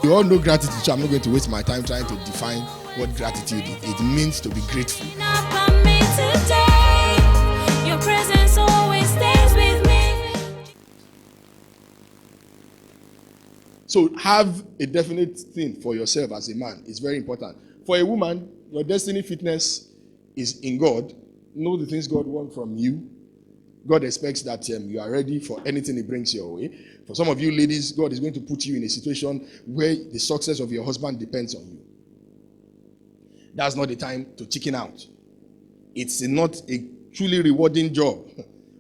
You all know gratitude, so I'm not going to waste my time trying to define what gratitude is. It means to be grateful. Your presence always stays with me. So have a definite thing for yourself as a man. It's very important. For a woman, your destiny fitness is in God. Know the things God wants from you. God expects that you are ready for anything He brings your way. For some of you ladies, God is going to put you in a situation where the success of your husband depends on you. That's not the time to chicken out. It's not a truly rewarding job.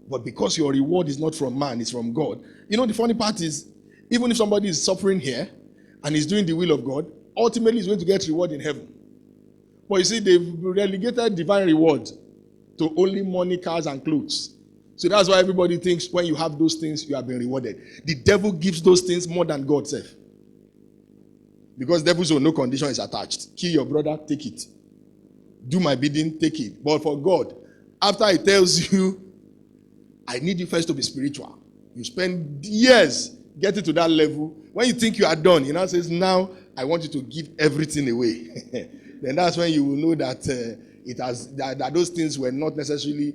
But because your reward is not from man, it's from God. You know, the funny part is, even if somebody is suffering here and is doing the will of God, ultimately he's going to get reward in heaven. But you see, they've relegated divine reward to only money, cars, and clothes. So that's why everybody thinks when you have those things, you have been rewarded. The devil gives those things more than God self. Because devil's own no condition is attached. Kill your brother, take it. Do my bidding, take it. But for God, after He tells you, I need you first to be spiritual. You spend years getting to that level. When you think you are done, He now says, now I want you to give everything away. Then that's when you will know that that those things were not necessarily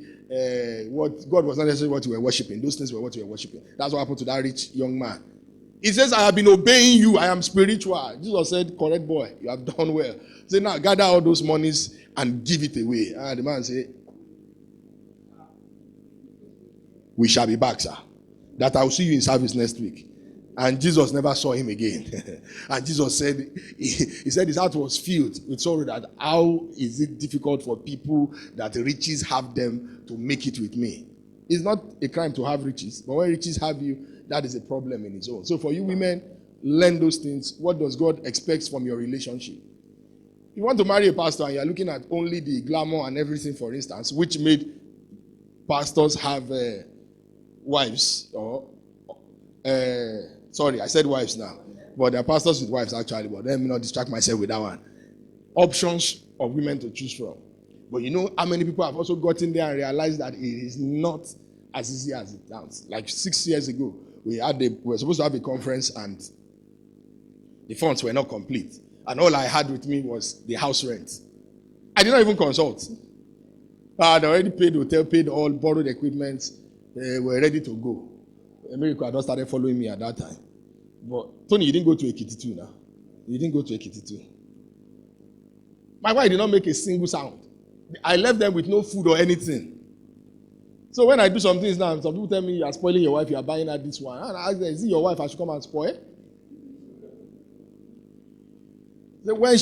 what God was not necessarily what you were worshiping. Those things were what you were worshiping. That's what happened to that rich young man. He says, I have been obeying you. I am spiritual. Jesus said, correct boy, you have done well. Say now, gather all those monies and give it away. And the man said, we shall be back, sir. That I will see you in service next week. And Jesus never saw him again. And Jesus said, he said his heart was filled with sorrow that how is it difficult for people that riches have them to make it with me. It's not a crime to have riches, but when riches have you, that is a problem in its own. So for you women, learn those things. What does God expect from your relationship? You want to marry a pastor and you're looking at only the glamour and everything, for instance, which made pastors have wives or sorry, I said wives now. But there are pastors with wives actually, but let me not distract myself with that one. Options of women to choose from. But you know how many people have also gotten there and realized that it is not as easy as it sounds. Like 6 years ago, we were supposed to have a conference and the funds were not complete. And all I had with me was the house rent. I did not even consult. I had already paid hotel, paid all, borrowed equipment. They were ready to go. America had not started following me at that time. But Tony, you didn't go to Ekiti too now. You didn't go to Ekiti too. My wife did not make a single sound. I left them with no food or anything. So when I do some things now, some people tell me you are spoiling your wife, you are buying her this one. And I ask them, is it your wife I should come and spoil? So when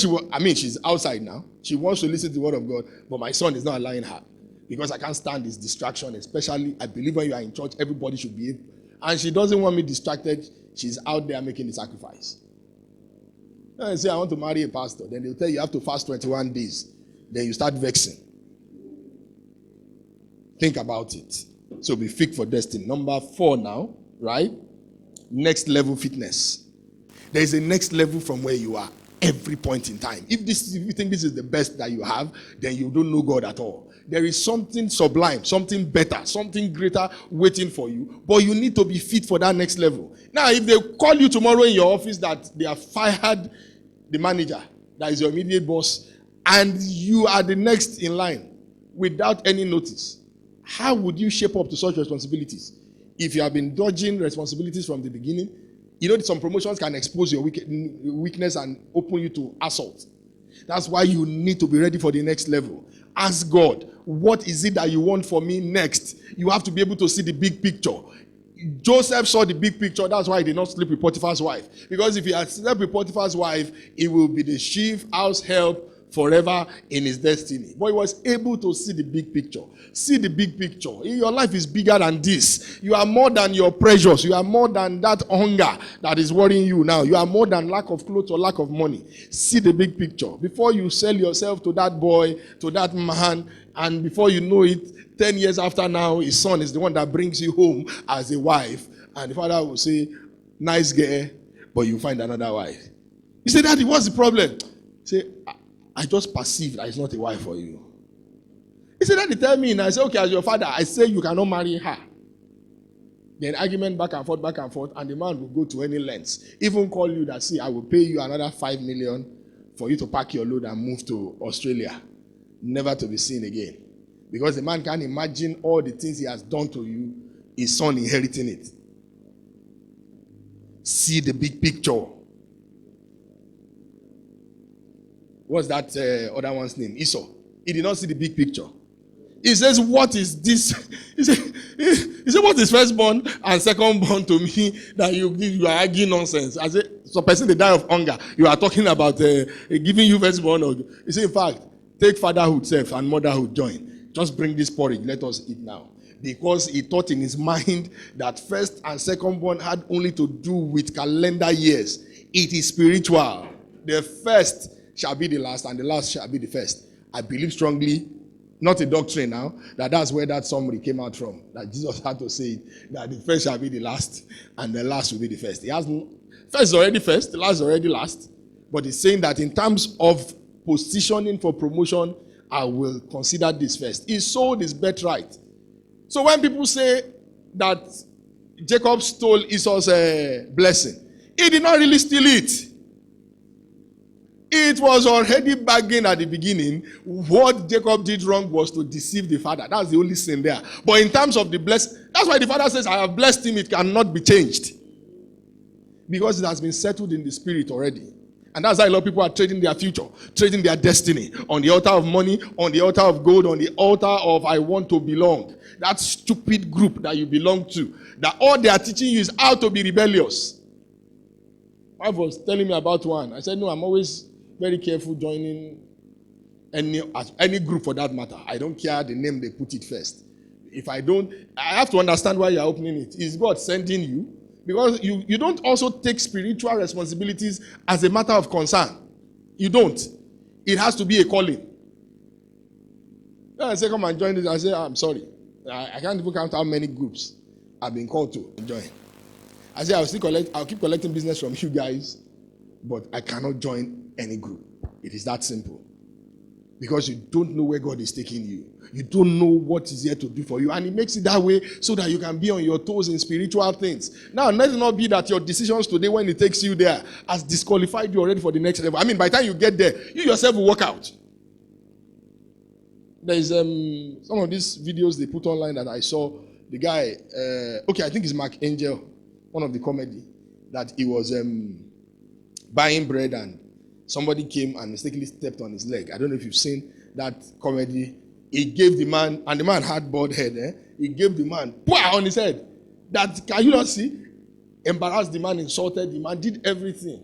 she's outside now. She wants to listen to the word of God, but my son is not allowing her. Because I can't stand this distraction, especially I believe when you are in church, everybody should be able. And she doesn't want me distracted. She's out there making the sacrifice. Then I say, I want to marry a pastor. Then they'll tell you have to fast 21 days. Then you start vexing. Think about it. So be fit for destiny. Number 4 now, right? Next level fitness. There is a next level from where you are every point in time. If you think this is the best that you have, then you don't know God at all. There is something sublime, something better, something greater waiting for you. But you need to be fit for that next level. Now, if they call you tomorrow in your office that they have fired the manager, that is your immediate boss, and you are the next in line without any notice, how would you shape up to such responsibilities? If you have been dodging responsibilities from the beginning, you know some promotions can expose your weakness and open you to assault. That's why you need to be ready for the next level. Ask God, what is it that you want for me next? You have to be able to see the big picture. Joseph saw the big picture. That's why he did not sleep with Potiphar's wife. Because if he had slept with Potiphar's wife, he will be the chief house help forever in his destiny. But he was able to see the big picture. See the big picture. Your life is bigger than this. You are more than your pressures. You are more than that hunger that is worrying you now. You are more than lack of clothes or lack of money. See the big picture. Before you sell yourself to that boy, to that man, and before you know it, 10 years after now, his son is the one that brings you home as a wife. And the father will say, nice girl, but you find another wife. You say, Daddy, what's the problem? Say, I just perceive that it's not a wife for you. He said, Daddy, tell me. And I say, okay, as your father, I say you cannot marry her. Then argument back and forth, and the man will go to any lengths. Even call you that, see, I will pay you another 5 million for you to pack your load and move to Australia, never to be seen again. Because the man can't imagine all the things he has done to you, his son inheriting it. See the big picture. What's that other one's name? Esau. He did not see the big picture. He says, what is this? He said, what is firstborn and secondborn to me that you are arguing nonsense? I said, so person they die of hunger. You are talking about giving you firstborn. He said, in fact, take fatherhood self and motherhood join. Just bring this porridge. Let us eat now. Because he thought in his mind that first and secondborn had only to do with calendar years. It is spiritual. The first shall be the last and the last shall be the first. I believe strongly, not a doctrine now, that's where that summary came out from. That Jesus had to say it, that the first shall be the last and the last will be the first. First is already first, the last is already last. But he's saying that in terms of positioning for promotion, I will consider this first. He sold his birthright. So when people say that Jacob stole Esau's blessing, he did not really steal it. It was already bargained at the beginning. What Jacob did wrong was to deceive the father. That's the only sin there. But in terms of the blessing, that's why the father says, I have blessed him, it cannot be changed. Because it has been settled in the spirit already. And that's why a lot of people are trading their future, trading their destiny on the altar of money, on the altar of gold, on the altar of I want to belong. That stupid group that you belong to, that all they are teaching you is how to be rebellious. My wife was telling me about one. I said, no, I'm always very careful joining any group for that matter. I don't care the name they put it first. If I don't, I have to understand why you're opening it. Is God sending you? Because you don't also take spiritual responsibilities as a matter of concern. You don't. It has to be a calling. Then I say, come and join this. I say, I'm sorry. I can't even count how many groups I've been called to join. I say, I'll keep collecting business from you guys, but I cannot join any group. It is that simple. Because you don't know where God is taking you. You don't know what is here to do for you. And He makes it that way so that you can be on your toes in spiritual things. Now, let it not be that your decisions today when He takes you there has disqualified you already for the next level. I mean, by the time you get there, you yourself will work out. There is some of these videos they put online that I saw. The guy, I think it's Mark Angel, one of the comedy, that he was buying bread and somebody came and mistakenly stepped on his leg. I don't know if you've seen that comedy. He gave the man, and the man had bald head. He gave the man on his head. That, can you not see? Embarrassed the man, insulted the man, did everything.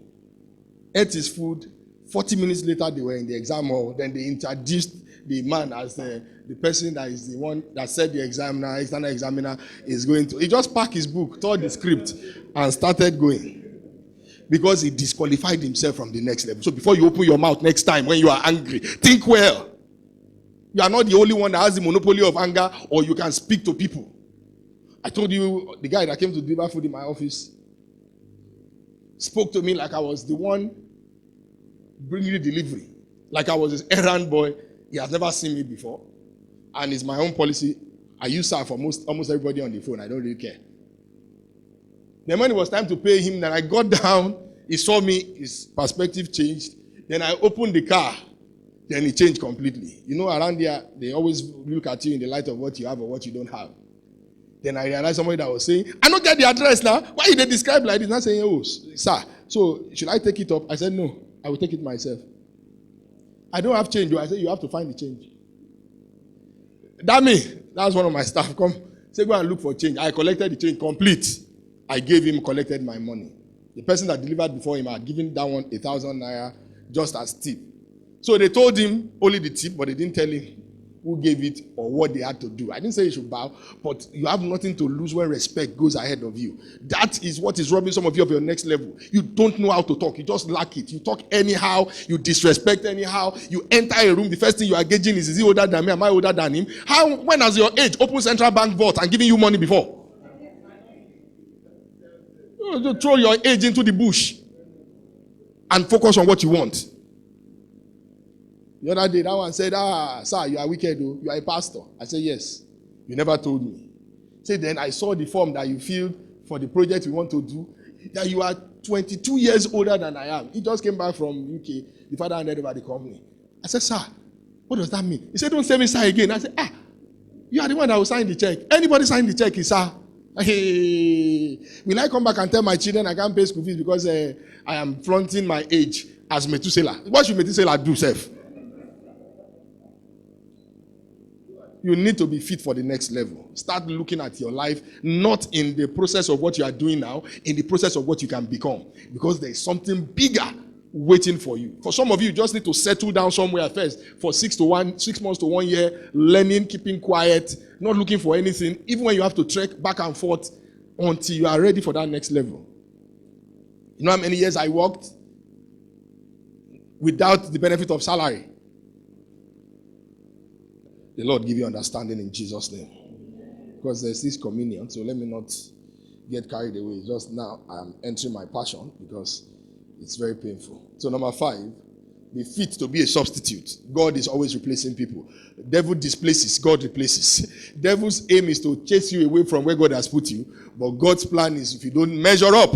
Ate his food. 40 minutes later, they were in the exam hall. Then they introduced the man as the person that is the one that said the external examiner is going to. He just packed his book, taught the script, and started going. Because he disqualified himself from the next level. So before you open your mouth next time when you are angry, think well. You are not the only one that has the monopoly of anger, or you can speak to people. I told you, the guy that came to deliver food in my office spoke to me like I was the one bringing the delivery. Like I was his errand boy. He has never seen me before. And it's my own policy. I use her for almost everybody on the phone. I don't really care. Then when it was time to pay him, then I got down. He saw me. His perspective changed. Then I opened the car. Then it changed completely. You know, around here, they always look at you in the light of what you have or what you don't have. Then I realized somebody that was saying, I don't get the address now. Why did they describe like this? Not saying, oh, sir, so should I take it up? I said, no, I will take it myself. I don't have change. I said, you have to find the change. That's one of my staff. Come, say, go and look for change. I collected the change complete. I gave him, collected my money. The person that delivered before him had given that one 1,000 naira just as tip. So they told him only the tip, but they didn't tell him who gave it or what they had to do. I didn't say you should bow, but you have nothing to lose when respect goes ahead of you. That is what is robbing some of you of your next level. You don't know how to talk. You just lack it. You talk anyhow. You disrespect anyhow. You enter a room. The first thing you are gauging is he older than me? Am I older than him? When has your age opened central bank vault and giving you money before? You throw your age into the bush and focus on what you want. The other day, that one said, sir, you are wicked, though. You are a pastor. I said, yes. You never told me. Say, then I saw the form that you filled for the project we want to do, that you are 22 years older than I am. He just came back from UK. The father handed over the company. I said, sir, what does that mean? He said, don't say me sir again. I said, you are the one that will sign the check. Anybody sign the check, sir? Hey, will I come back and tell my children I can't pay school fees because I am flaunting my age as Methuselah? What should Methuselah do, Seth? You need to be fit for the next level. Start looking at your life, not in the process of what you are doing now, in the process of what you can become. Because there is something bigger waiting for you. For some of you, you just need to settle down somewhere first for 6 months to 1 year, learning, keeping quiet, not looking for anything, even when you have to trek back and forth until you are ready for that next level. You know how many years I worked without the benefit of salary? The Lord give you understanding in Jesus' name. Because there's this communion, so let me not get carried away. Just now, I'm entering my passion because it's very painful. So number 5, be fit to be a substitute. God is always replacing people. The devil displaces, God replaces. Devil's aim is to chase you away from where God has put you. But God's plan is if you don't measure up,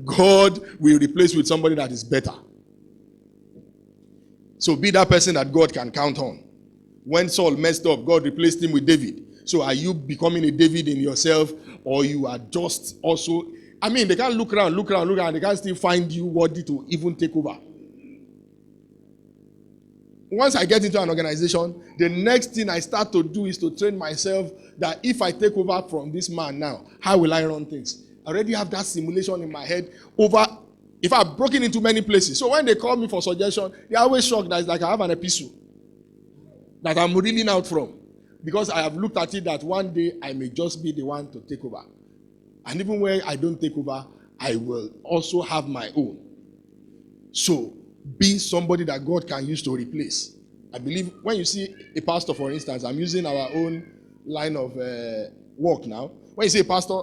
God will replace you with somebody that is better. So be that person that God can count on. When Saul messed up, God replaced him with David. So are you becoming a David in yourself, or you are just also... I mean, they can't look around, they can't still find you worthy to even take over. Once I get into an organization, the next thing I start to do is to train myself that if I take over from this man now, how will I run things? I already have that simulation in my head over... If I've broken into many places. So when they call me for suggestion, they're always shocked that it's like I have an epistle that I'm reeling out from. Because I have looked at it that one day I may just be the one to take over. And even when I don't take over, I will also have my own. So, be somebody that God can use to replace. I believe when you see a pastor, for instance, I'm using our own line of work now. When you see a pastor,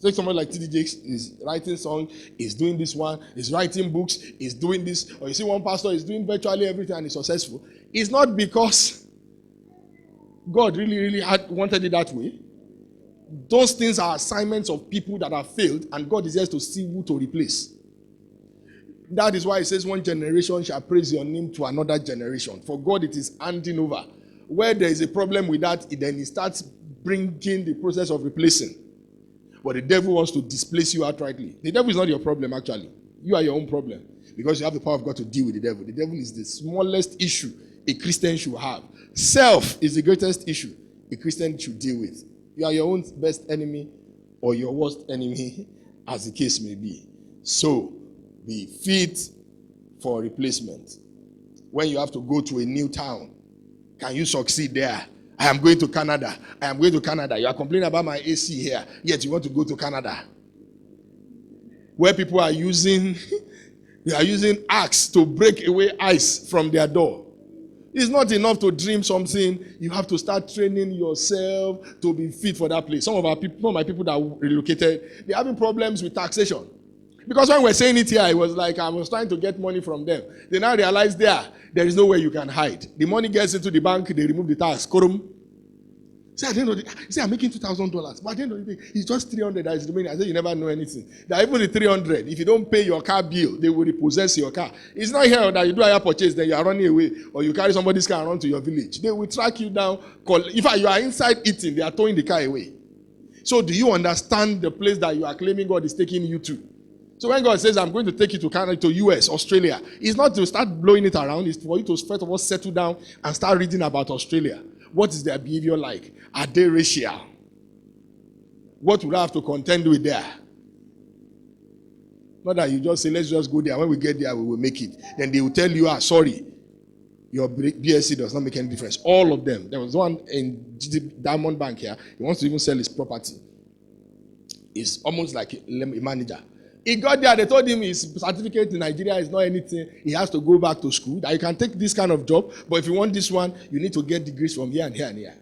take somebody like TD Jakes, is writing songs, is doing this one, is writing books, is doing this, or you see one pastor is doing virtually everything and is successful. It's not because God really wanted it that way. Those things are assignments of people that have failed, and God desires to see who to replace. That is why it says one generation shall praise your name to another generation. For God it is handing over. Where there is a problem with that, then he starts bringing the process of replacing. But the devil wants to displace you outrightly. The devil is not your problem, actually. You are your own problem. Because you have the power of God to deal with the devil. The devil is the smallest issue a Christian should have. Self is the greatest issue a Christian should deal with. You are your own best enemy or your worst enemy, as the case may be. So, be fit for replacement. When you have to go to a new town, can you succeed there? I am going to Canada. I am going to Canada. You are complaining about my AC here, yet you want to go to Canada. Where people are using, they are using axe to break away ice from their door. It's not enough to dream something. You have to start training yourself to be fit for that place. Some of my people that relocated, they're having problems with taxation. Because when we're saying it here, it was like I was trying to get money from them. They now realize there is nowhere you can hide. The money gets into the bank, they remove the tax. Korum. Say, at the end of the day, say, I'm making $2,000. But at the end of the day, it's just $300 that is remaining. I said, you never know anything. That even the $300, if you don't pay your car bill, they will repossess your car. It's not here that you do a hire purchase, then you are running away, or you carry somebody's car and run to your village. They will track you down. If you are inside eating, they are towing the car away. So do you understand the place that you are claiming God is taking you to? So when God says, I'm going to take you to Canada, to US, Australia, it's not to start blowing it around. It's for you to first of all settle down and start reading about Australia. What is their behavior like? Are they racial? What will I have to contend with there? Not that you just say, let's just go there. When we get there, we will make it. Then they will tell you, sorry, your BSc does not make any difference. All of them. There was one in Diamond Bank here. He wants to even sell his property. He's almost like a manager. He got there, they told him his certificate in Nigeria is not anything. He has to go back to school. That you can take this kind of job, but if you want this one, you need to get degrees from here and here and here.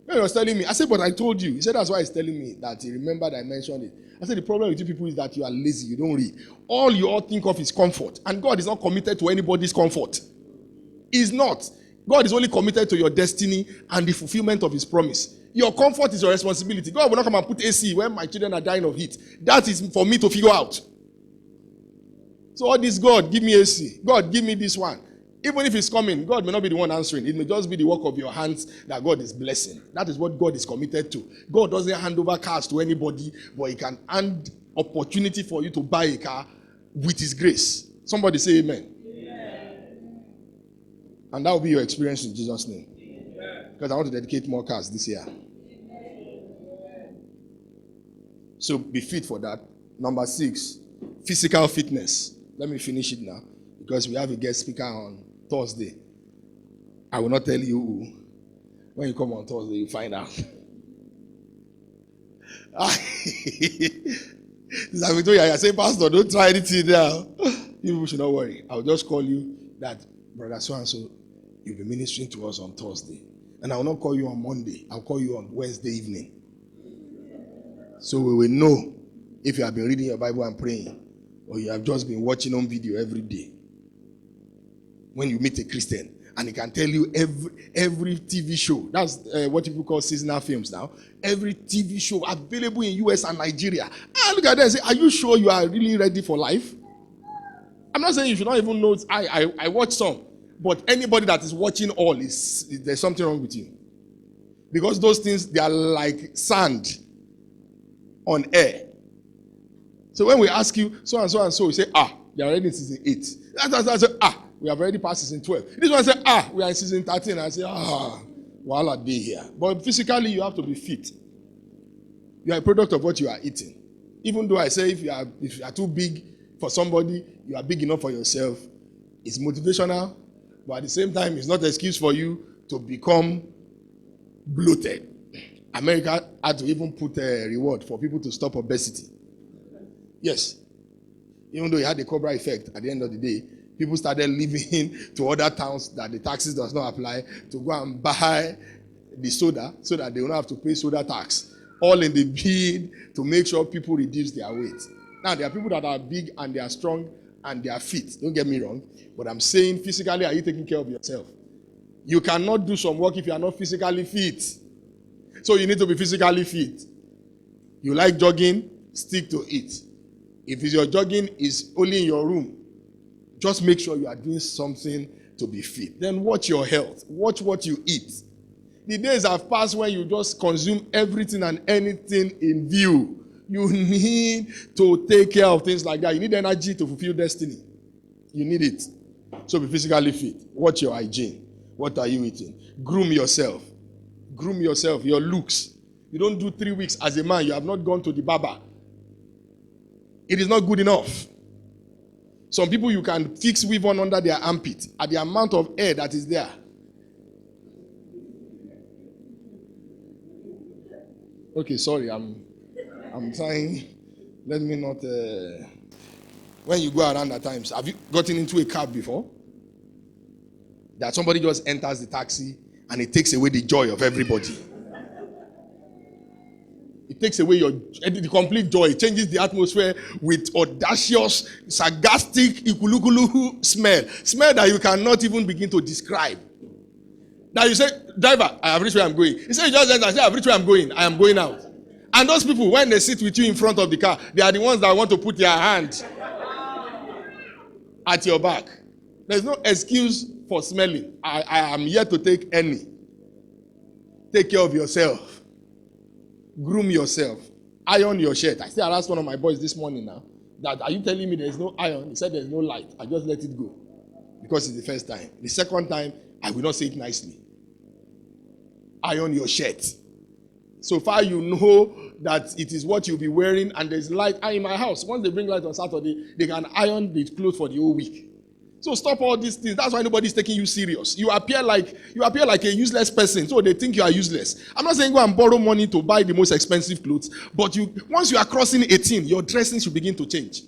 When he was telling me, I said, but I told you. He said, that's why he's telling me that he remembered I mentioned it. I said, the problem with you people is that you are lazy, you don't read. All you all think of is comfort. And God is not committed to anybody's comfort. He's not. God is only committed to your destiny and the fulfillment of his promise. Your comfort is your responsibility. God will not come and put AC when my children are dying of heat. That is for me to figure out. So all this, God, give me AC. God, give me this one. Even if it's coming, God may not be the one answering. It may just be the work of your hands that God is blessing. That is what God is committed to. God doesn't hand over cars to anybody, but he can hand opportunity for you to buy a car with his grace. Somebody say amen. And that will be your experience in Jesus' name. Because I want to dedicate more cars this year. So be fit for that. Number 6, physical fitness. Let me finish it now because we have a guest speaker on Thursday. I will not tell you who. When you come on Thursday, you find out. I say, Pastor, don't try anything now. You should not worry. I'll just call you that, Brother so-and-so, you'll be ministering to us on Thursday. And I will not call you on Monday. I'll call you on Wednesday evening. So we will know if you have been reading your Bible and praying, or you have just been watching on video every day. When you meet a Christian, and he can tell you every TV show. That's what people call seasonal films now. Every TV show available in US and Nigeria. I look at that and say, are you sure you are really ready for life? I'm not saying you should not even know. I watch some. But anybody that is watching all, there's something wrong with you. Because those things, they are like sand on air. So when we ask you, so and so and so, you say, they are already in season 8. That say, we have already passed season 12. This one say, we are in season 13. I say, while a day here. But physically, you have to be fit. You are a product of what you are eating. Even though I say if you are too big for somebody, you are big enough for yourself. It's motivational, but at the same time, it's not an excuse for you to become bloated. America had to even put a reward for people to stop obesity. Yes. Even though it had the Cobra effect, at the end of the day, people started leaving to other towns that the taxes does not apply to go and buy the soda so that they will not have to pay soda tax. All in the bid to make sure people reduce their weight. Now, there are people that are big and they are strong and they are fit. Don't get me wrong. But I'm saying physically, are you taking care of yourself? You cannot do some work if you are not physically fit. So you need to be physically fit. You like jogging, stick to it. If your jogging is only in your room, just make sure you are doing something to be fit. Then watch your health. Watch what you eat. The days have passed when you just consume everything and anything in view. You need to take care of things like that. You need energy to fulfill destiny. You need it. So be physically fit. Watch your hygiene. What are you eating? Groom yourself. Groom yourself, your looks. You don't do 3 weeks as a man. You have not gone to the barber. It is not good enough. Some people you can fix weave on under their armpit at the amount of air that is there. Okay, sorry, I'm trying. Let me not. When you go around at times, have you gotten into a cab before? That somebody just enters the taxi and it takes away the joy of everybody. It takes away the complete joy. It changes the atmosphere with audacious, sarcastic, ikulukulu smell. Smell that you cannot even begin to describe. Now you say, driver, I have reached where I'm going. He said, you just enter. I say, I have reached where I'm going. I am going out. And those people, when they sit with you in front of the car, they are the ones that want to put their hand at your back. There's no excuse for smelling. I am here to take any. Take care of yourself. Groom yourself. Iron your shirt. I still asked one of my boys this morning now, that are you telling me there's no iron? He said there's no light. I just let it go. Because it's the first time. The second time, I will not say it nicely. Iron your shirt. So far you know that it is what you'll be wearing and there's light. And in my house, once they bring light on Saturday, they can iron the clothes for the whole week. So stop all these things. That's why nobody's taking you serious. You appear like a useless person, so they think you are useless. I'm not saying go and borrow money to buy the most expensive clothes, but once you are crossing 18, your dressing should begin to change.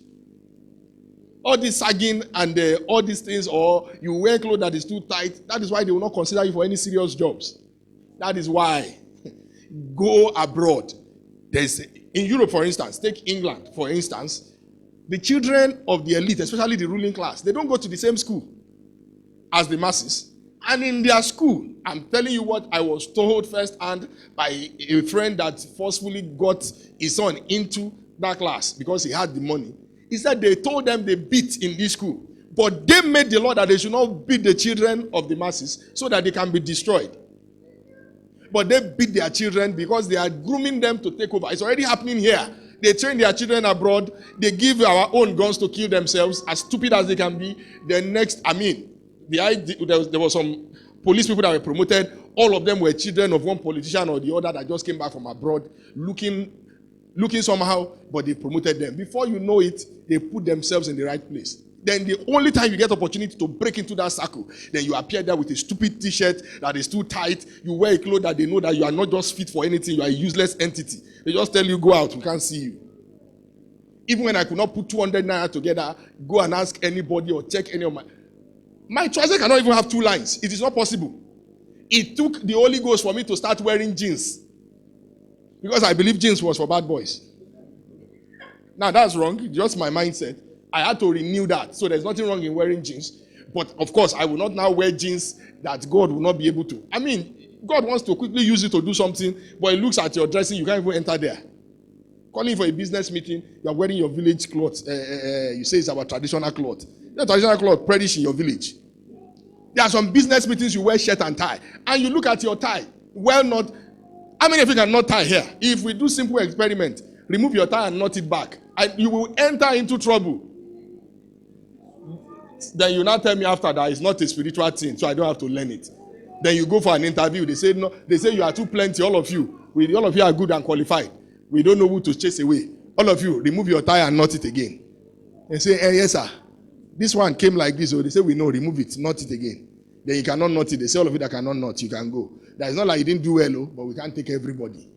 All this sagging and all these things, or you wear clothes that is too tight, that is why they will not consider you for any serious jobs. That is why. Go abroad. In Europe, for instance, take England, for instance, the children of the elite, especially the ruling class, they don't go to the same school as the masses. And in their school, I'm telling you what I was told firsthand by a friend that forcefully got his son into that class because he had the money. He said they told them they beat in this school, but they made the law that they should not beat the children of the masses so that they can be destroyed. But they beat their children because they are grooming them to take over. It's already happening here. They train their children abroad. They give our own guns to kill themselves, as stupid as they can be. The next, there was some police people that were promoted. All of them were children of one politician or the other that just came back from abroad, looking somehow, but they promoted them. Before you know it, they put themselves in the right place. Then the only time you get opportunity to break into that circle, then you appear there with a stupid t-shirt that is too tight. You wear a clothes that they know that you are not just fit for anything. You are a useless entity. They just tell you, go out, we can't see you. Even when I could not put 200 naira together, go and ask anybody or check any of my trousers cannot even have 2 lines. It is not possible. It took the Holy Ghost for me to start wearing jeans. Because I believe jeans was for bad boys. Now that's wrong. Just my mindset. I had to renew that. So there's nothing wrong in wearing jeans. But of course, I will not now wear jeans that God will not be able to. I mean, God wants to quickly use it to do something, but He looks at your dressing, you can't even enter there. Calling for a business meeting, you are wearing your village clothes. You say it's our traditional cloth. The traditional cloth perish in your village. There are some business meetings you wear shirt and tie. And you look at your tie. Well not. How many of you can not tie here? If we do simple experiment, remove your tie and knot it back, and you will enter into trouble. Then you now tell me after that it's not a spiritual thing, so I don't have to learn it. Then you go for an interview. They say no. They say you are too plenty. All of you are good and qualified. We don't know who to chase away. All of you, remove your tie and knot it again. They say, yes, sir. This one came like this. So they say, we know, remove it, knot it again. Then you cannot knot it. They say, all of you that cannot knot, you can go. That is not like you didn't do well, but we can't take everybody.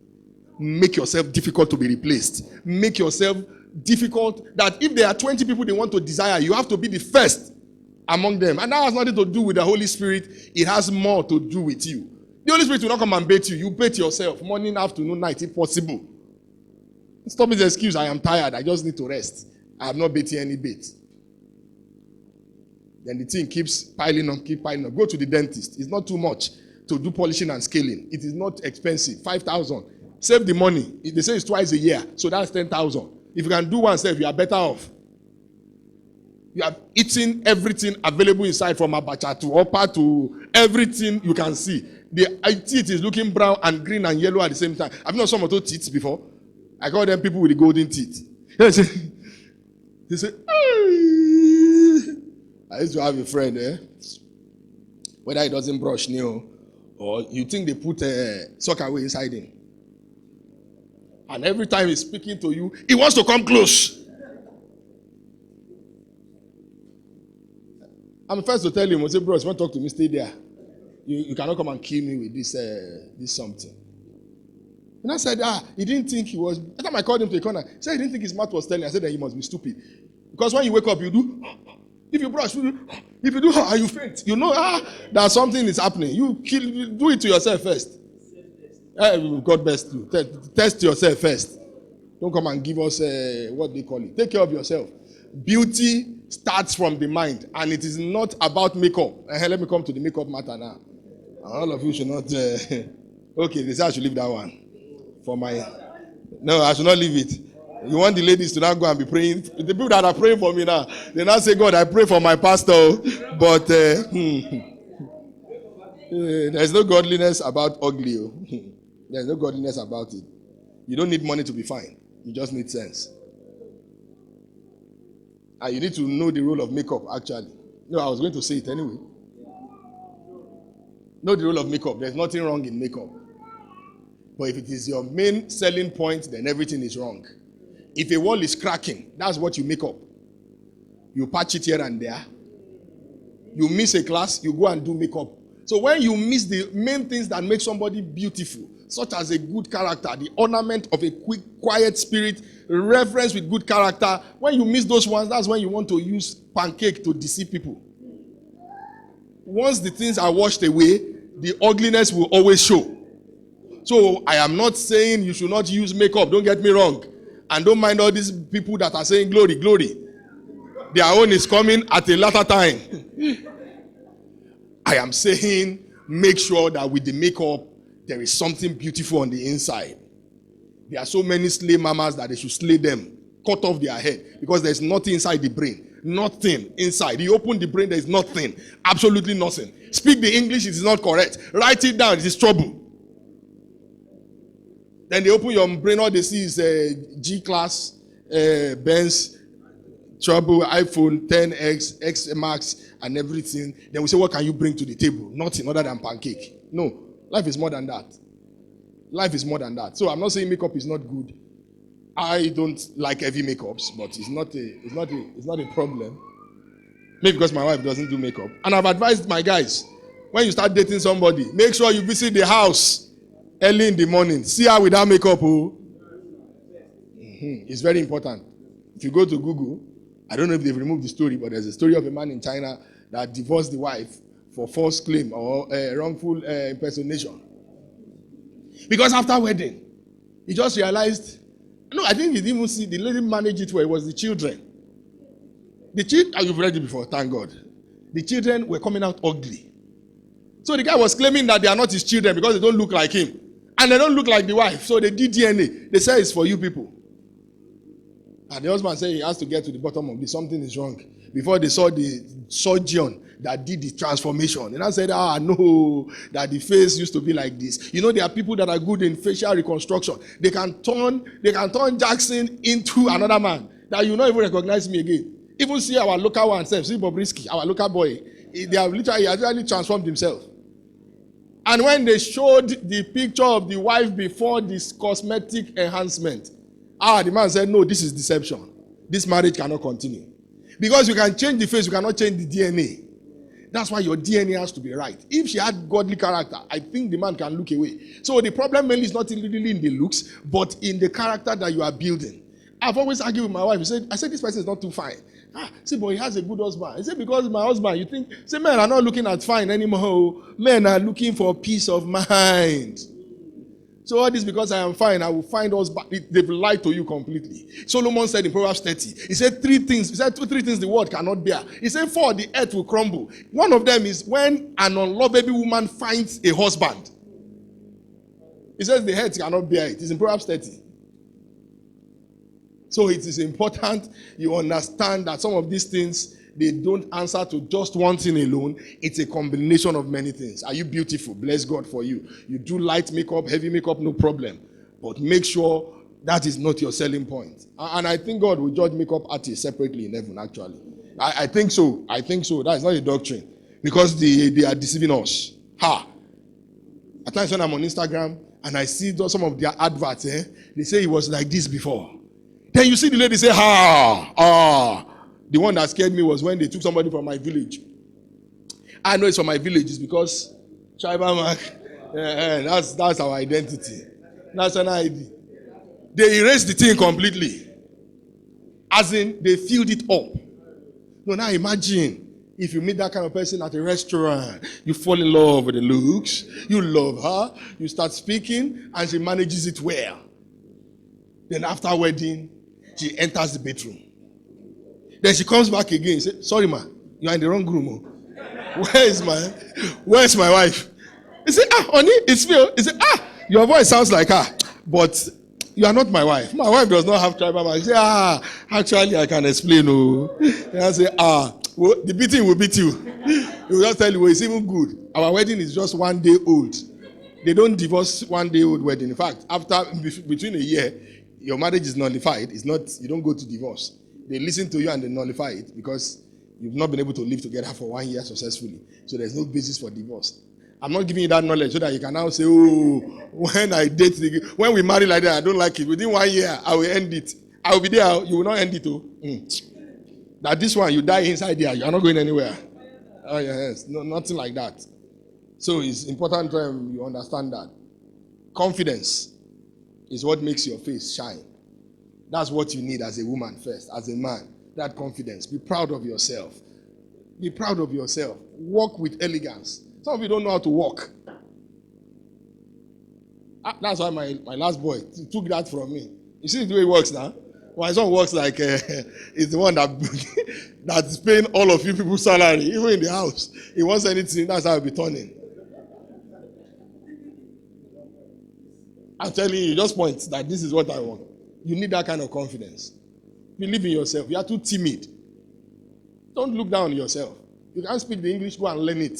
Make yourself difficult to be replaced. Make yourself difficult that if there are 20 people they want to desire, you have to be the first among them. And that has nothing to do with the Holy Spirit. It has more to do with you. The Holy Spirit will not come and bait you. You bait yourself. Morning, afternoon, night, if possible. Stop with the excuse, I am tired. I just need to rest. I have not baited any bait. Then the thing keeps piling up. Go to the dentist. It's not too much to do polishing and scaling. It is not expensive. 5,000. Save the money. They say it's twice a year. So that's 10,000. If you can do one self, you are better off. You have eaten everything available inside, from abacha to upper to everything you can see. The teeth is looking brown and green and yellow at the same time. Have you known some of those teeth before? I call them people with the golden teeth. They say, I used to have a friend, whether he doesn't brush nail or you think they put sock away inside him. And every time he's speaking to you, he wants to come close. I'm first to tell him, I say, bro, if you want to talk to me, stay there. You cannot come and kill me with this something. And I said, he didn't think he was. Every time I called him to the corner, he said he didn't think his mouth was telling. I said that he must be stupid. Because when you wake up, you do. If you brush, if you do, you faint. You know that something is happening. You do it to yourself first. God bless you. Test yourself first. Don't come and give us what they call it. Take care of yourself. Beauty starts from the mind, and it is not about makeup. Let me come to the makeup matter now. All of you should not. Okay, they say I should leave that one. No, I should not leave it. You want the ladies to now go and be praying. The people that are praying for me now, they now say, God, I pray for my pastor. But there's no godliness about ugly. There's no godliness about it. You don't need money to be fine. You just need sense. And you need to know the role of makeup, actually. No, I was going to say it anyway. Know the role of makeup. There's nothing wrong in makeup. But if it is your main selling point, then everything is wrong. If a wall is cracking, that's what you make up. You patch it here and there. You miss a class, you go and do makeup. So when you miss the main things that make somebody beautiful, such as a good character, the ornament of a quick, quiet spirit, reverence with good character, when you miss those ones, that's when you want to use pancake to deceive people. Once the things are washed away, the ugliness will always show. So I am not saying you should not use makeup, don't get me wrong. And don't mind all these people that are saying glory, glory. Their own is coming at a later time. I am saying make sure that with the makeup, there is something beautiful on the inside. There are so many slay mamas that they should slay them, cut off their head, because there's nothing inside the brain. Nothing inside. You open the brain, there's nothing. Absolutely nothing. Speak the English, it is not correct. Write it down, it is trouble. Then they open your brain, all they see is G-Class, Benz, trouble, iPhone, 10X, X Max, and everything. Then we say, what can you bring to the table? Nothing other than pancake. No, life is more than that. Life is more than that. So I'm not saying makeup is not good. I don't like heavy makeups, but it's not a problem. Maybe because my wife doesn't do makeup. And I've advised my guys, when you start dating somebody, make sure you visit the house early in the morning. See her without makeup. It's very important. If you go to Google, I don't know if they've removed the story, but there's a story of a man in China that divorced the wife for false claim or wrongful impersonation. Because after wedding, he just realized, no, I think he didn't even see, the lady managed it well, it was the children. You've read it before, thank God. The children were coming out ugly. So the guy was claiming that they are not his children because they don't look like him. And they don't look like the wife. So they did DNA. They said it's for you people. And the husband said he has to get to the bottom of this. Something is wrong. Before they saw the surgeon that did the transformation. And I said, no, that the face used to be like this. You know, there are people that are good in facial reconstruction. They can turn Jackson into another man that you not even recognize me again. Even see our local one, see Bobrisky, our local boy. He actually transformed himself. And when they showed the picture of the wife before this cosmetic enhancement, the man said, no, this is deception. This marriage cannot continue. Because you can change the face, you cannot change the DNA. That's why your DNA has to be right. If she had godly character, I think the man can look away. So the problem mainly is not really in the looks, but in the character that you are building. I've always argued with my wife. I said, this person is not too fine. See, but he has a good husband. I said, because my husband, you think, say, men are not looking at fine anymore. Men are looking for peace of mind. So all this because I am fine, I will find us back. They've lied to you completely. Solomon said in Proverbs 30, he said three things the world cannot bear. He said 4, the earth will crumble. One of them is when an unlovable woman finds a husband. He says the earth cannot bear it. It's in Proverbs 30. So it is important you understand that some of these things, they don't answer to just one thing alone. It's a combination of many things. Are you beautiful? Bless God for you. You do light makeup, heavy makeup, no problem. But make sure that is not your selling point. And I think God will judge makeup artists separately in heaven, actually. I think so. That is not a doctrine. Because they are deceiving us. At times when I'm on Instagram and I see some of their adverts, they say it was like this before. Then you see the lady say, The one that scared me was when they took somebody from my village. I know it's from my village. It's because tribal mark. That's our identity. National ID. They erased the thing completely. As in, they filled it up. No, now imagine if you meet that kind of person at a restaurant, you fall in love with the looks, you love her, you start speaking, and she manages it well. Then after wedding, she enters the bedroom. Then she comes back again and says, sorry, ma, you are in the wrong room. Where's my wife? He said, honey, it's me. He said, your voice sounds like her, but you are not my wife. My wife does not have tribal mark. He said, actually, I can explain. And I say, well, the beating will beat you. He will just tell you, well, it's even good. Our wedding is just 1 day old. They don't divorce 1 day old wedding. In fact, between a year, your marriage is nullified. It's not, you don't go to divorce. They listen to you and they nullify it because you've not been able to live together for 1 year successfully. So there's no basis for divorce. I'm not giving you that knowledge so that you can now say, when we marry like that, I don't like it. Within 1 year, I will end it. I will be there. You will not end it. That this one, you die inside there. You are not going anywhere. Oh, yes. No, nothing like that. So it's important you understand that. Confidence is what makes your face shine. That's what you need as a woman first, as a man. That confidence. Be proud of yourself. Be proud of yourself. Walk with elegance. Some of you don't know how to walk. That's why my last boy took that from me. You see the way it works now? My son works like is the one that that's paying all of you people's salary, even in the house. He wants anything, that's how I'll be turning. I'm telling you, just point that this is what I want. You need that kind of confidence. Believe in yourself. You are too timid. Don't look down on yourself. You can't speak the English, go and learn it.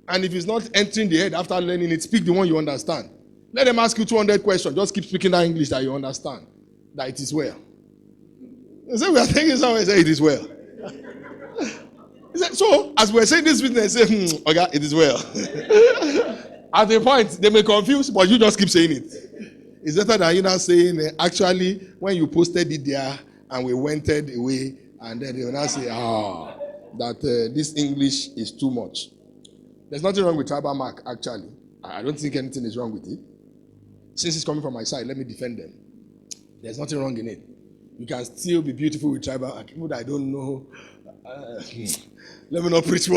And if it's not entering the head after learning it, speak the one you understand. Let them ask you 200 questions. Just keep speaking that English that you understand. That it is well. They say we are thinking somewhere, say it is well. He said, so, as we're saying this business, say, okay, it is well. At the point, they may confuse, but you just keep saying it. It's better than you now saying, actually, when you posted it there and we went away, and then they will now say, that this English is too much. There's nothing wrong with tribal mark, actually. I don't think anything is wrong with it. Since it's coming from my side, let me defend them. There's nothing wrong in it. You can still be beautiful with tribal mark. People that I don't know, let me not preach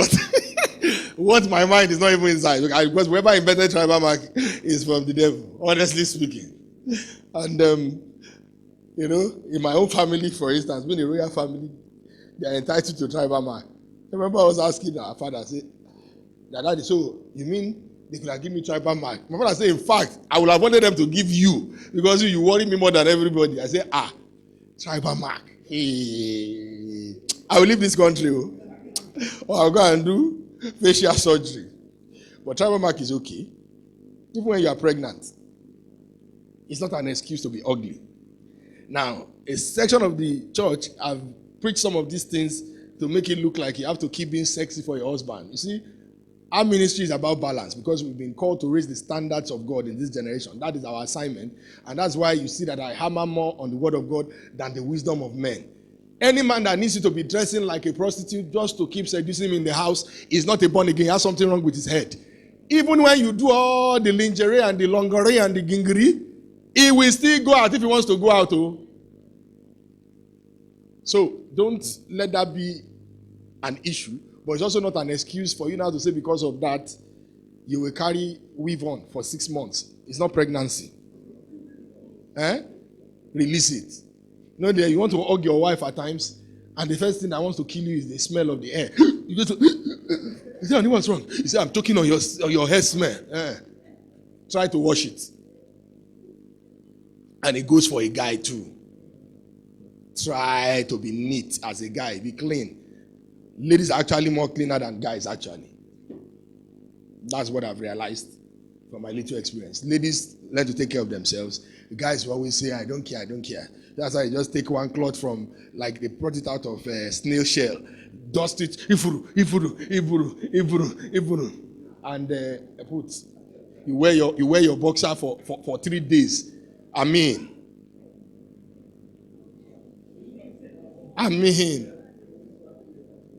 what my mind is not even inside. Because whoever invented tribal mark is from the devil, honestly speaking. And, in my own family, for instance, being a royal family, they are entitled to tribal mark. I remember I was asking our father, I said, Daddy, so you mean they could have given me tribal mark? My father said, in fact, I would have wanted them to give you because you worry me more than everybody. I said, tribal mark. Hey, I will leave this country. Or I'll go and do facial surgery. But tribal mark is okay. Even when you are pregnant, it's not an excuse to be ugly. Now, a section of the church have preached some of these things to make it look like you have to keep being sexy for your husband. You see, our ministry is about balance because we've been called to raise the standards of God in this generation. That is our assignment. And that's why you see that I hammer more on the word of God than the wisdom of men. Any man that needs you to be dressing like a prostitute just to keep seducing him in the house is not a born again. He has something wrong with his head. Even when you do all the lingerie and the lingerie and the gingiri, he will still go out if he wants to go out. So don't let that be an issue. But it's also not an excuse for you now to say because of that, you will carry weave on for 6 months. It's not pregnancy. Release it. You want to hug your wife at times, and the first thing that wants to kill you is the smell of the air. You go to, you say, what's wrong? You say, I'm talking on your hair smell. Try to wash it. And it goes for a guy too. Try to be neat as a guy. Be clean. Ladies are actually more cleaner than guys, actually. That's what I've realized from my little experience. Ladies learn to take care of themselves. The guys will always say, I don't care, I don't care. That's why you just take one cloth from, like they brought it out of snail shell, dust it, ifuru, and put. You wear your boxer for 3 days. I mean.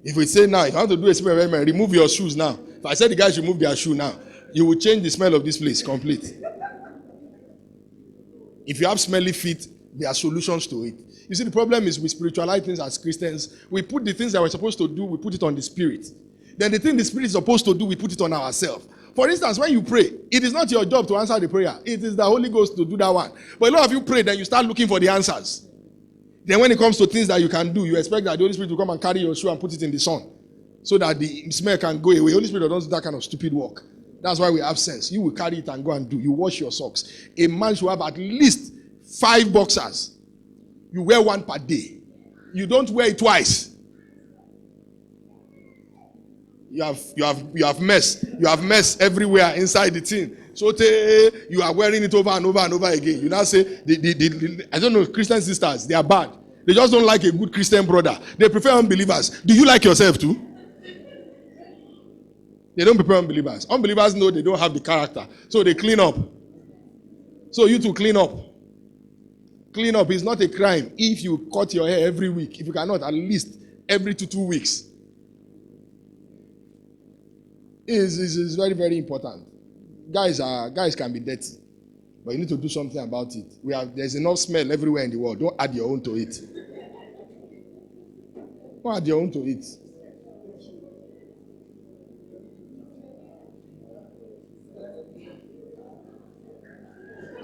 If we say now, if I want to do a smell, remove your shoes now. If I said the guys should remove their shoe now, you will change the smell of this place complete. If you have smelly feet, there are solutions to it. You see, the problem is we spiritualize things as Christians. We put the things that we're supposed to do, we put it on the Spirit. Then the thing the Spirit is supposed to do, we put it on ourselves. For instance, when you pray, it is not your job to answer the prayer. It is the Holy Ghost to do that one. But a lot of you pray, then you start looking for the answers. Then when it comes to things that you can do, you expect that the Holy Spirit will come and carry your shoe and put it in the sun so that the smell can go away. The Holy Spirit doesn't do that kind of stupid work. That's why we have sense. You will carry it and go and do. You wash your socks. A man should have at least 5 boxers. You wear 1 per day. You don't wear it twice. You have mess. You have mess everywhere inside the thing. So you are wearing it over and over and over again. You now say, I don't know, Christian sisters, they are bad. They just don't like a good Christian brother. They prefer unbelievers. Do you like yourself too? They don't prefer unbelievers. Unbelievers know they don't have the character. So they clean up. So you to clean up. Clean up is not a crime if you cut your hair every week. If you cannot, at least every 2 weeks. It's very, very important. Guys can be dirty, but you need to do something about it. There's enough smell everywhere in the world. Don't add your own to it. Don't add your own to it.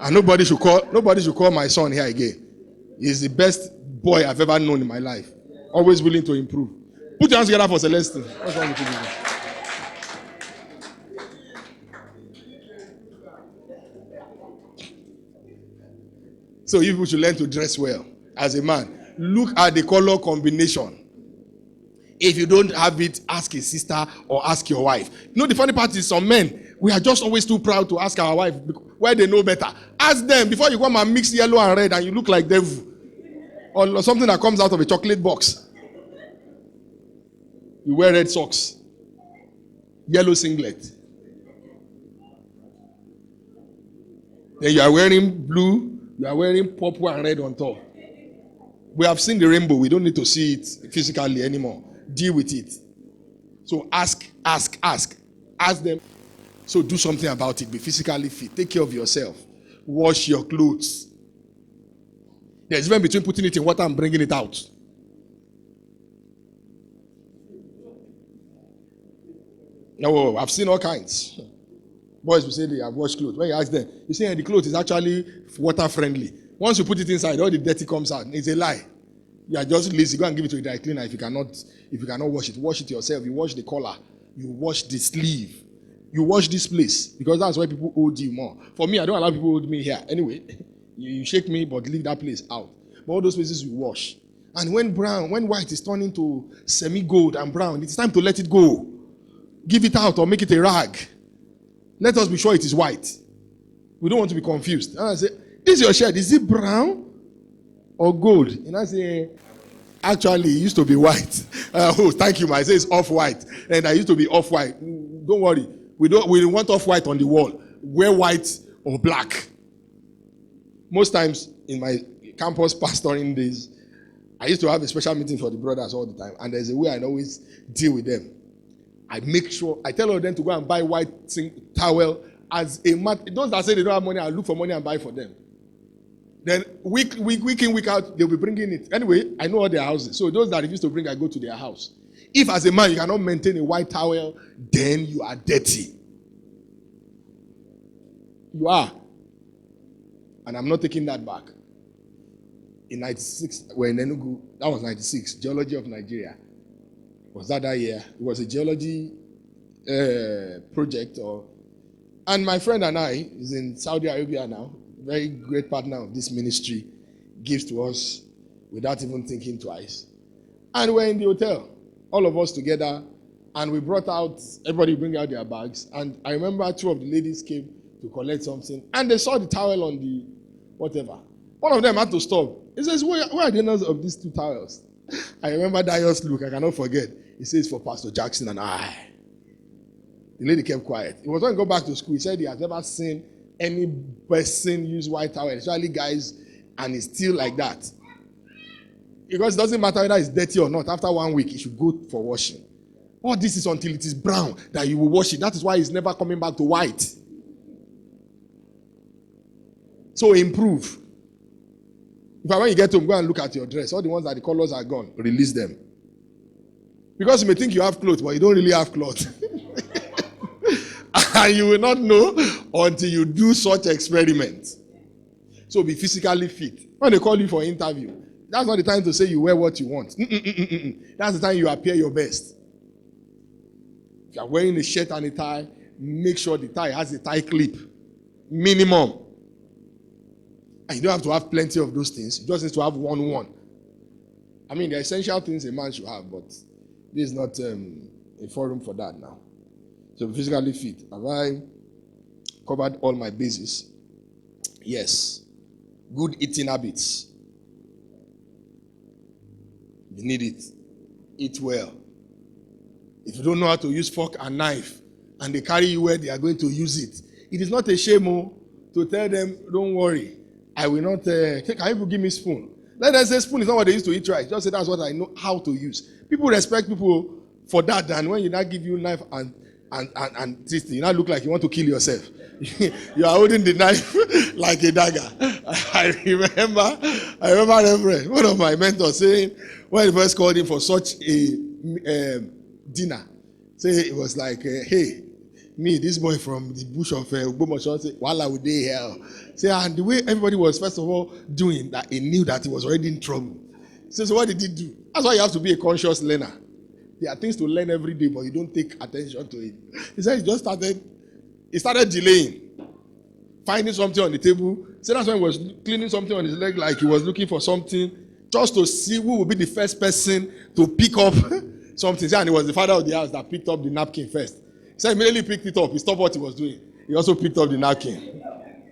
And nobody should call my son here again. He's the best boy I've ever known in my life. Always willing to improve. Put your hands together for Celestine. What's wrong with you? So you people should learn to dress well as a man. Look at the color combination. If you don't have it, ask a sister or ask your wife. You know, the funny part is some men, we are just always too proud to ask our wife where they know better. Ask them before you come and mix yellow and red and you look like devil. Or something that comes out of a chocolate box. You wear red socks. Yellow singlet. Then you are wearing blue. You are wearing purple and red on top. We have seen the rainbow. We don't need to see it physically anymore. Deal with it. So ask. Ask them. So do something about it. Be physically fit. Take care of yourself. Wash your clothes. There's a difference between putting it in water and bringing it out. No, I've seen all kinds. Boys will say they have washed clothes. When you ask them, you say the clothes is actually water friendly. Once you put it inside, all the dirty comes out. It's a lie. You are just lazy. Go and give it to a dry cleaner if you cannot wash it. Wash it yourself. You wash the collar. You wash the sleeve. You wash this place because that's why people hold you more. For me, I don't allow people hold me here. Anyway, you shake me, but leave that place out. But all those places you wash. And when white is turning to semi-gold and brown, it's time to let it go. Give it out or make it a rag. Let us be sure it is white. We don't want to be confused. And I say, this is your shirt. Is it brown or gold? And I say, actually, it used to be white. Oh, thank you, I say it's off-white. And I used to be off-white. Don't worry. We don't want off-white on the wall. Wear white or black. Most times in my campus pastoring days, I used to have a special meeting for the brothers all the time. And there's a way I always deal with them. I make sure, I tell all of them to go and buy white towel as a mat. Those that say they don't have money, I'll look for money and buy for them. Then week in, week out, they'll be bringing it. Anyway, I know all their houses. So those that refuse to bring, I go to their house. If as a man you cannot maintain a white towel, then you are dirty. You are. And I'm not taking that back. In 96, we're in Enugu. That was 96, Geology of Nigeria. Was that year? It was a geology project. And my friend and I, is in Saudi Arabia now, very great partner of this ministry, gives to us without even thinking twice. And we're in the hotel, all of us together, and we brought out, everybody bring out their bags. And I remember two of the ladies came to collect something, and they saw the towel on the whatever. One of them had to stop. He says, where are the owners of these two towels? I remember Darius' look, I cannot forget. He says, for Pastor Jackson and I. The lady kept quiet. It was when he got back to school, he said he has never seen any person use white towel, especially guys, and it's still like that. Because it doesn't matter whether it's dirty or not. After 1 week, it should go for washing. All this is until it is brown that you will wash it. That is why it's never coming back to white. So improve. When you get home, go and look at your dress. All the ones that the colors are gone, release them. Because you may think you have clothes, but you don't really have clothes. And you will not know until you do such experiments. So be physically fit. When they call you for interview, that's not the time to say you wear what you want. That's the time you appear your best. If you are wearing a shirt and a tie, make sure the tie has a tie clip. Minimum. And you don't have to have plenty of those things. You just need to have one. I mean, the essential things a man should have, but this is not a forum for that now. So be physically fit. Have I covered all my bases? Yes. Good eating habits. You need it. Eat well. If you don't know how to use fork and knife, and they carry you where they are going to use it, it is not a shame to tell them, don't worry, I will not, can you give me a spoon? Let them say spoon is not what they used to eat right. Just say that's what I know how to use. People respect people for that, and when you now give you knife and this thing, you now look like you want to kill yourself. You are holding the knife like a dagger. I remember Reverend, one of my mentors saying, when he first called him for such a dinner, say it was like, hey, Me, this boy from the bush of Ogbomoso, say, while I would day here. Say, and the way everybody was, first of all, doing that, he knew that he was already in trouble. So what did he do? That's why you have to be a conscious learner. There are things to learn every day, but you don't take attention to it. He said he started delaying. Finding something on the table. So that's when he was cleaning something on his leg, like he was looking for something, just to see who would be the first person to pick up something. And it was the father of the house that picked up the napkin first. So he immediately picked it up. He stopped what he was doing. He also picked up the napkin.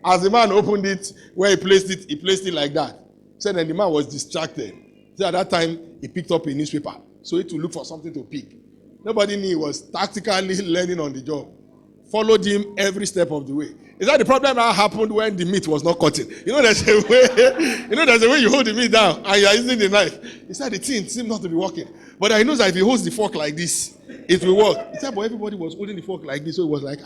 As the man opened it, where he placed it like that. So then the man was distracted. So at that time, he picked up a newspaper. So he had to look for something to pick. Nobody knew he was tactically learning on the job. Followed him every step of the way. Is that the problem that happened when the meat was not cutting? There's a way you hold the meat down and you are using the knife. He said the thing seemed not to be working. But he knows that if he holds the fork like this, it will work. He said, but everybody was holding the fork like this, so it was like,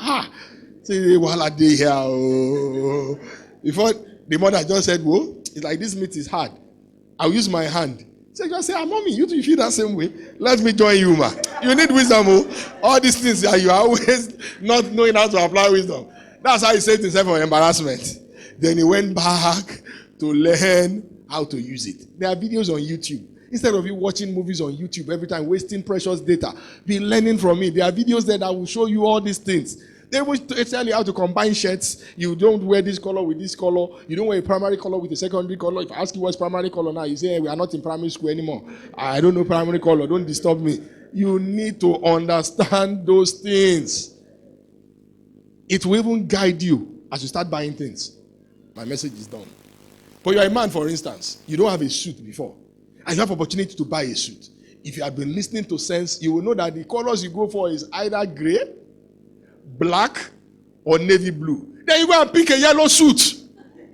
say, while I day here. Oh. Before the mother just said, whoa, it's like this meat is hard. I'll use my hand. So just say, mommy, you feel that same way. Let me join you, man. You need wisdom. Oh. All these things that you are always not knowing how to apply wisdom. That's how he saved himself from embarrassment. Then he went back to learn how to use it. There are videos on YouTube. Instead of you watching movies on YouTube every time, wasting precious data, be learning from it. There are videos there that will show you all these things. They will tell you how to combine shirts. You don't wear this color with this color. You don't wear a primary color with a secondary color. If I ask you what's primary color now, you say, hey, we are not in primary school anymore. I don't know primary color. Don't disturb me. You need to understand those things. It will even guide you as you start buying things. My message is done. But you're a man, for instance. You don't have a suit before. And you have opportunity to buy a suit. If you have been listening to Sense, you will know that the colors you go for is either gray, black, or navy blue. Then you go and pick a yellow suit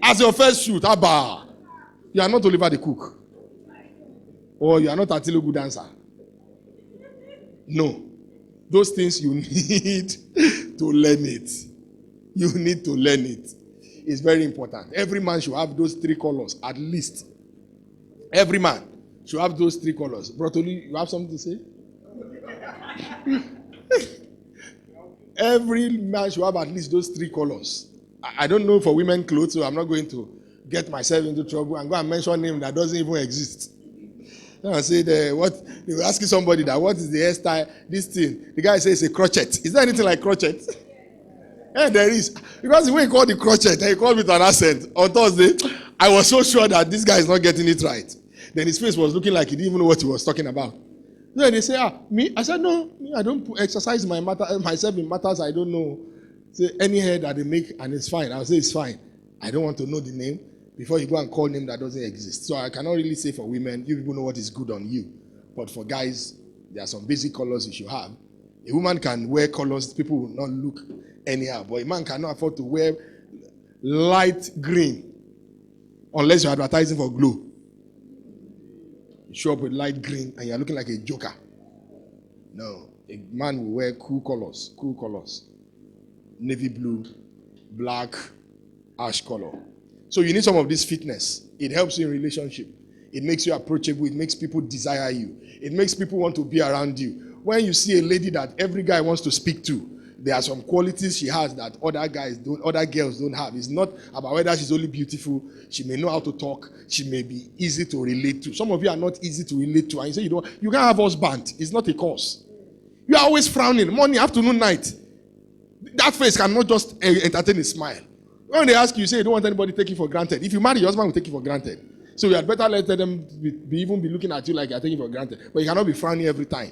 as your first suit. Abba. You are not Oliver the Cook. Or you are not a good dancer. No. Those things you need to learn it. You need to learn it. It's very important. Every man should have those three colors, at least. Every man should have those three colors. Brotoli, you have something to say? Every man should have at least those three colors. I don't know for women clothes, so I'm not going to get myself into trouble and go and mention a name that doesn't even exist. I said, they were asking somebody that what is the hairstyle, this thing. The guy says it's a crochet. Is there anything like crochet? Yeah, there is. Because the way he called the crochet, he called with an accent on Thursday. I was so sure that this guy is not getting it right. Then his face was looking like he didn't even know what he was talking about. Then they say, me? I said, no, I don't exercise myself in matters I don't know. Say, any hair that they make and it's fine. I'll say it's fine. I don't want to know the name before you go and call name that doesn't exist. So I cannot really say for women, you people know what is good on you. But for guys, there are some basic colors you should have. A woman can wear colors, people will not look anyhow. But a man cannot afford to wear light green unless you're advertising for Glow. You show up with light green and you're looking like a joker. No. A man will wear cool colors. Navy blue, black, ash color. So you need some of this fitness. It helps you in relationship. It makes you approachable. It makes people desire you. It makes people want to be around you. When you see a lady that every guy wants to speak to, there are some qualities she has that other girls don't have. It's not about whether she's only beautiful. She may know how to talk. She may be easy to relate to. Some of you are not easy to relate to. And you say you can't have husband. It's not a cause. You are always frowning. Morning, afternoon, night. That face cannot just entertain a smile. When they ask you, say you don't want anybody to take you for granted. If you marry, your husband will take you for granted. So you had better let them even be looking at you like you're taking for granted. But you cannot be frowning every time.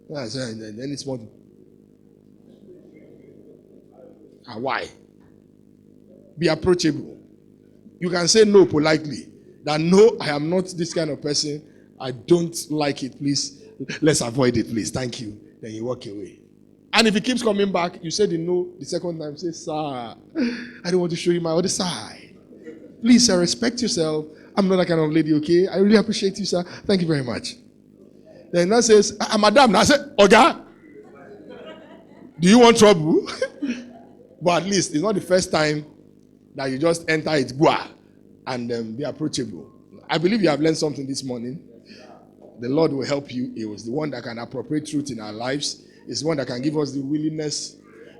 Then it's more. Why? Be approachable. You can say no politely. That no, I am not this kind of person. I don't like it. Please, let's avoid it, please. Thank you. Then you walk away. And if he keeps coming back, you say the no the second time. Say, sir, I don't want to show you my other side. Please, sir, respect yourself. I'm not that kind of lady, okay? I really appreciate you, sir. Thank you very much. Then that says, madam. Now I say, Oga, do you want trouble? But at least it's not the first time that you just enter it, and be approachable. I believe you have learned something this morning. The Lord will help you. He was the one that can appropriate truth in our lives. It's the one that can give us the willingness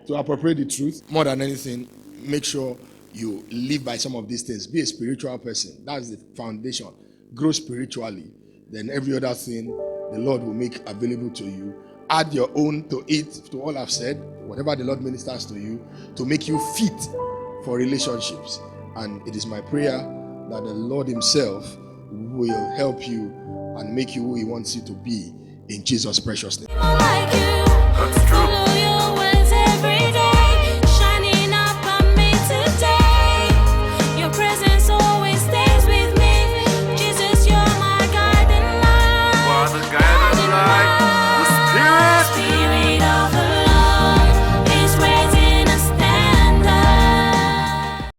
to appropriate the truth. More than anything, make sure you live by some of these things. Be a spiritual person. That's the foundation. Grow spiritually. Then every other thing the Lord will make available to you. Add your own to it, to all I've said, whatever the Lord ministers to you, to make you fit for relationships. And it is my prayer that the Lord himself will help you and make you who he wants you to be, in Jesus' precious name.